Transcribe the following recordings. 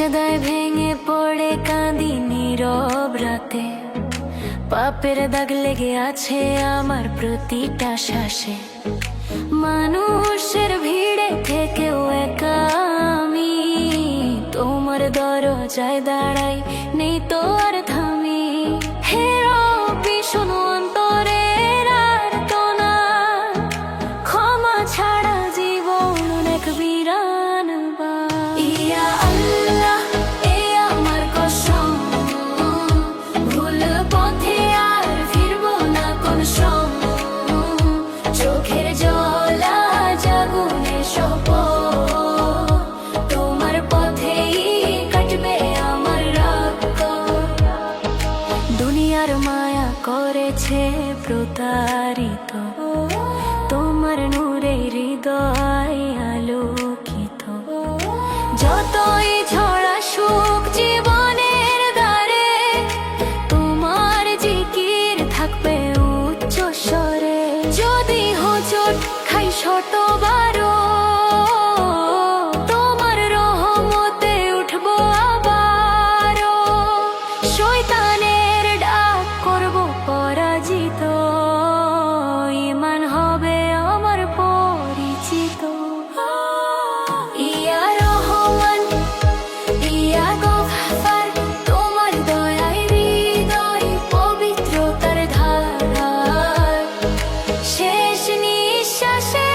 সেজদায় ভেঙে পড়ে কাঁদি নীরব রাতে, পাপের দাগ লেগে আছে আমার প্রতিটা শ্বাসে। মানুষের ভিড়ে থেকেও একা আমি তোমার দরজায় দাঁড়াই, নেই তো আর থামি। হে রব্বি শোনো অন্তরের আর্তনা, ক্ষমা ছাড়া জীবন অনেক বিরান। ইয়া আল্লাহ এ আমার কসম, ভুল পথে আর ফিরবো না কোন শ্রম। চোখের জল আজ আগুনে শপথ, তোমার পথেই কাটবে আমার রাত। দুনিয়ার মায়া করেছে প্রতারিত, তোমার নূরে হৃদয় আলোকিত। যতই ঝরা সুখ জীবনের দ্বারে, তোমার জিকির থাকবে উচ্চ স্বরে। যদি হোঁচট খাই শতবারও, তোমার রহমতে উঠবো আবারও। শয়তানের ডাক করব পরাজিত, ঈমান হবে আমার পরিচিত। ইয়া রহমান ইয়া গফফার, তোমার দয়ায় হৃদয় পবিত্রতার ধার। শেষ নিঃশ্বাসে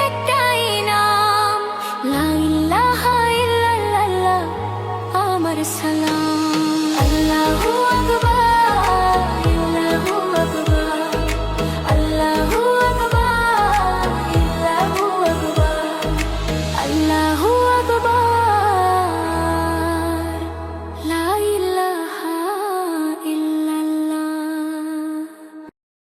একটাই নাম, লা ইলাহা ইল্লাল্লাহ আমার সালাম।